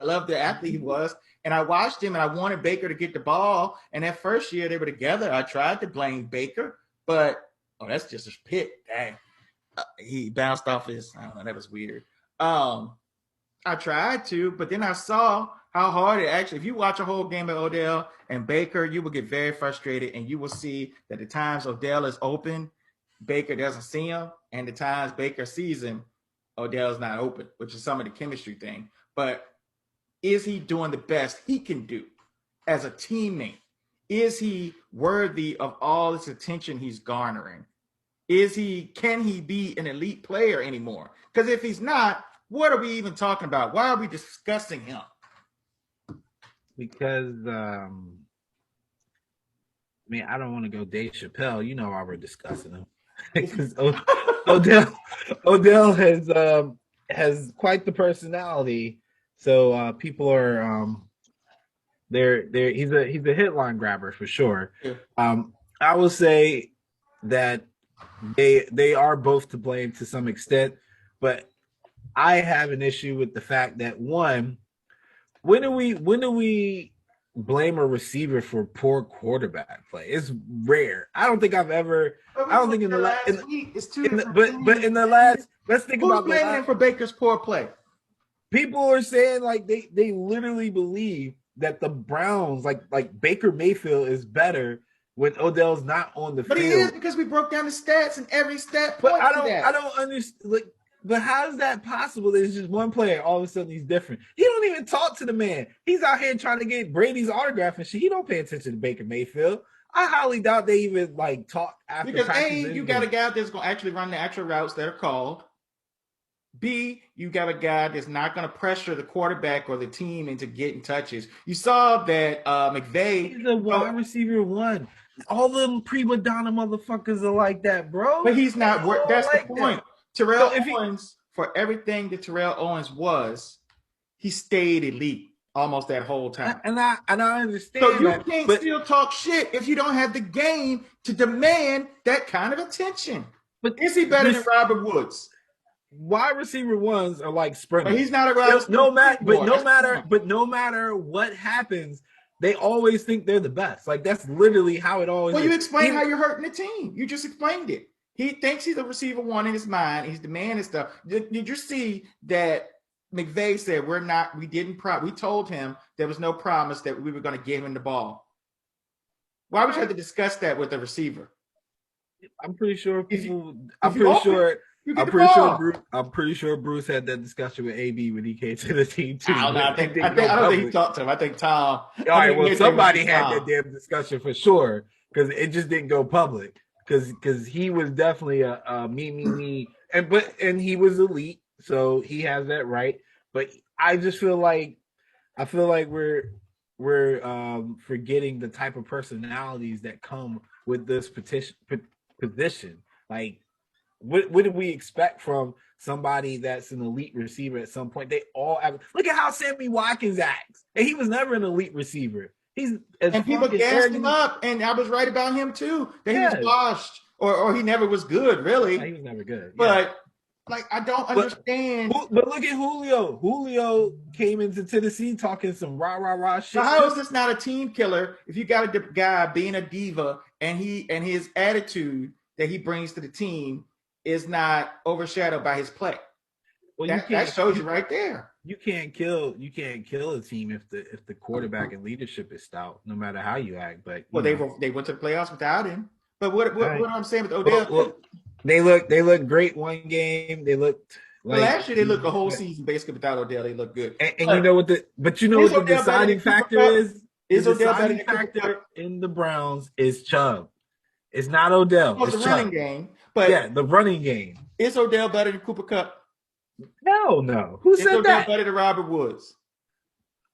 I loved the athlete he was. And I watched him and I wanted Baker to get the ball. And that first year they were together, I tried to blame Baker, but that's just a pick. Dang. He bounced off his, I don't know, that was weird. I tried to, but then I saw how hard it actually, if you watch a whole game of Odell and Baker, you will get very frustrated and you will see that the times Odell is open, Baker doesn't see him. And the times Baker sees him, Odell's not open, which is some of the chemistry thing. But is he doing the best he can do as a teammate? Is he worthy of all this attention he's garnering? Can he be an elite player anymore? Because if he's not, what are we even talking about? Why are we discussing him? Because I don't want to go Dave Chappelle. You know why we're discussing him. Because Odell has quite the personality. So people are he's a headline grabber for sure. Yeah. I will say that they are both to blame to some extent, but I have an issue with the fact that when do we blame a receiver for poor quarterback play? It's rare. I don't think I've ever. I don't think in the last week. It's two. But in the last, let's think about blaming him for Baker's poor play. People are saying like they literally believe that the Browns like Baker Mayfield is better when Odell's not on the field. But he is, because we broke down the stats and every stat points. But I don't understand. Like, but how is that possible? There's just one player, all of a sudden he's different. You don't even talk to the man. He's out here trying to get Brady's autograph and shit. He don't pay attention to Baker Mayfield. I highly doubt they even like talk after because A, you got a guy that's going to actually run the actual routes that are called. B, you got a guy that's not going to pressure the quarterback or the team into getting touches. You saw that McVay. He's a wide receiver one. All them prima donna motherfuckers are like that, bro. But he's not. That's like the point. That. Terrell Owens, for everything that Terrell Owens was, he stayed elite almost that whole time. And I understand. So you can't still talk shit if you don't have the game to demand that kind of attention. But is he better than Robert Woods? Wide receiver ones are like sprinters. But he's not a wide receiver. No matter what happens, they always think they're the best. Like that's literally how it always. Well, you explain how you're hurting the team. You just explained it. He thinks he's a receiver one in his mind. He's demanding stuff. Did you see that McVay said we told him there was no promise that we were going to give him the ball. Why would you have to discuss that with the receiver? I'm pretty sure Bruce had that discussion with AB when he came to the team too. I don't think he talked to him. I think Tom. All right, well, somebody had that damn discussion for sure because it just didn't go public. Because he was definitely a me, and he was elite, so he has that right. But I just feel like we're forgetting the type of personalities that come with this position. Like, what do we expect from somebody that's an elite receiver at some point? They all look at how Sammy Watkins acts, and he was never an elite receiver. And people gassed him up, and I was right about him too. That he was washed, or he never was good, really. Yeah, he was never good. But I don't understand. But look at Julio. Julio came into Tennessee talking some rah shit. So how is this not a team killer if you got a guy being a diva and his attitude that he brings to the team is not overshadowed by his play? Well, that shows you right there. You can't kill a team if the quarterback and leadership is stout, no matter how you act. But they went to the playoffs without him. But what I'm saying with Odell, they look great one game. They looked last year they looked the whole season basically without Odell. They look good. And you know what the deciding factor is? Is the deciding factor in the Browns is Chubb. It's not Odell. It's the running game. But the running game. Is Odell better than Cooper Kupp? Hell no. Who said that? Better than Robert Woods?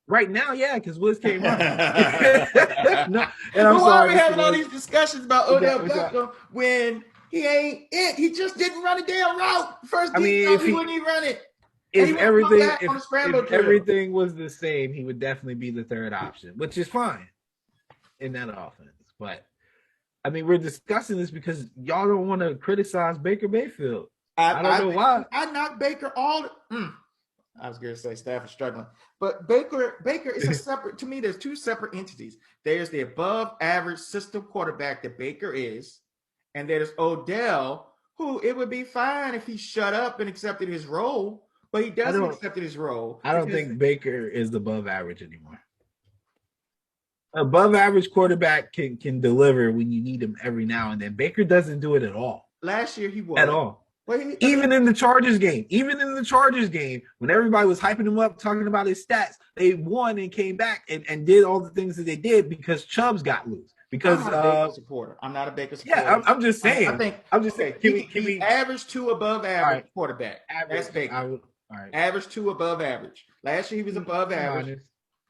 Right now, yeah, because Woods came running. No, and I'm sorry. Why are we having all these discussions about Odell Beckham when he ain't it? He just didn't run a damn route. First game, he wouldn't even run it. If everything was the same, he would definitely be the third option, which is fine in that offense. But I mean, we're discussing this because y'all don't want to criticize Baker Mayfield. I don't know why. I knock Baker I was going to say Stafford struggling, but Baker is a separate. To me, there's two separate entities. There's the above average system quarterback that Baker is, and there's Odell, who it would be fine if he shut up and accepted his role, but he doesn't accept his role. I don't think Baker is above average anymore. Above average quarterback can deliver when you need him every now and then. Baker doesn't do it at all. Last year he was at all. Even in the Chargers game, when everybody was hyping him up, talking about his stats, they won and came back and did all the things that they did because Chubbs got loose. Because I'm not a Baker supporter. I'm not a Baker supporter. Yeah, I'm just saying. I'm just saying. Can we average 2 above average quarterback? That's Baker. All right. Average 2 above average. Last year he was above average.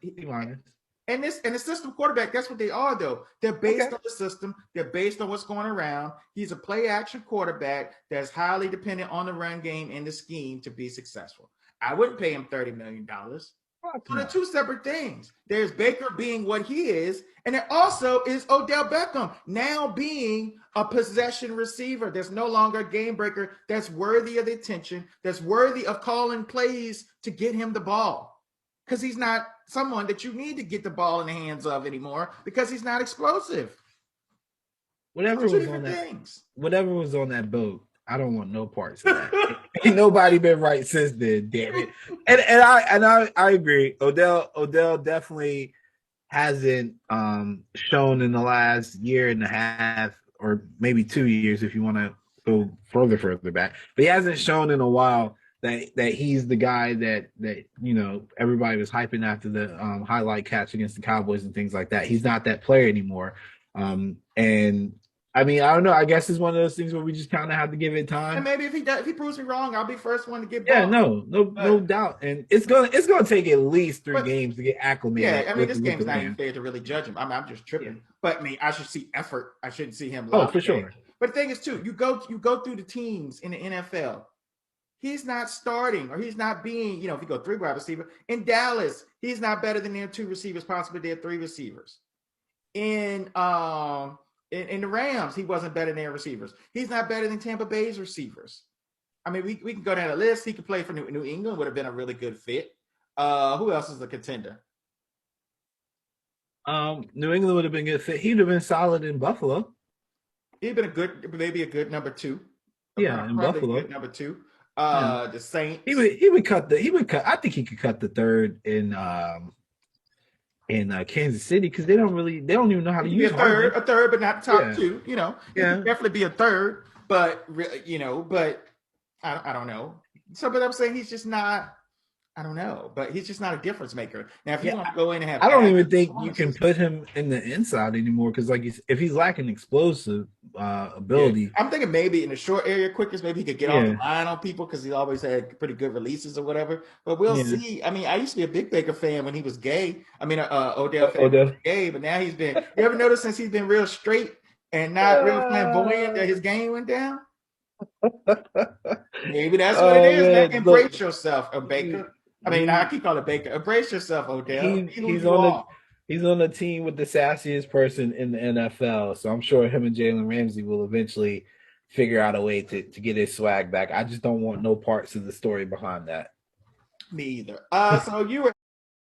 Be honest. And the system quarterback, that's what they are, though. They're based on the system. They're based on what's going around. He's a play-action quarterback that's highly dependent on the run game and the scheme to be successful. I wouldn't pay him $30 million. So they're two separate things. There's Baker being what he is, and there also is Odell Beckham now being a possession receiver. There's no longer a game breaker that's worthy of the attention, that's worthy of calling plays to get him the ball. Because he's not someone that you need to get the ball in the hands of anymore because he's not explosive. Whatever was on that boat, I don't want no parts of that. Ain't nobody been right since then, damn it. And I agree. Odell definitely hasn't shown in the last year and a half, or maybe 2 years if you want to go further back. But he hasn't shown in a while that he's the guy that everybody was hyping after the highlight catch against the Cowboys and things like that. He's not that player anymore. And I mean, I don't know. I guess it's one of those things where we just kind of have to give it time. And maybe if he proves me wrong, I'll be first one to get. Yeah, no doubt. And it's gonna take at least 3 games to get acclimated. Yeah, I mean, this game's not even fair to really judge him. I'm just tripping. Yeah. But I mean, I should see effort. I shouldn't see him. Oh, for sure. But the thing is, too, you go through the teams in the NFL. He's not starting, or he's not being, if you go 3 wide receiver. In Dallas, he's not better than their 2 receivers, possibly their 3 receivers. In the Rams, he wasn't better than their receivers. He's not better than Tampa Bay's receivers. I mean, we can go down the list. He could play for New England, would have been a really good fit. Who else is a contender? New England would have been a good fit. He'd have been solid in Buffalo. He'd been maybe a good number 2. Yeah, in Buffalo. Number 2. The Saints. He would cut. I think he could cut the third in Kansas City because they don't even know how to use a third, but not the top 2. He could definitely be a third, but I don't know. So, but I'm saying he's just not. I don't know, but he's just not a difference maker. Now, if you want to go in and have, I don't even think you can put him in the inside anymore because, if he's lacking explosive ability, I'm thinking maybe in the short area quickness, maybe he could get off the line on people because he always had pretty good releases or whatever. But we'll see. I mean, I used to be a big Baker fan when he was gay. I mean, Odell fan was gay, but now he's been. You ever notice since he's been real straight and not real flamboyant that his game went down? Maybe that's what it is. Man. Embrace yourself, Baker. I mean, I keep calling it Baker. Embrace yourself, Odell. He's on the team with the sassiest person in the NFL. So I'm sure him and Jalen Ramsey will eventually figure out a way to get his swag back. I just don't want no parts of the story behind that. Me either. So you were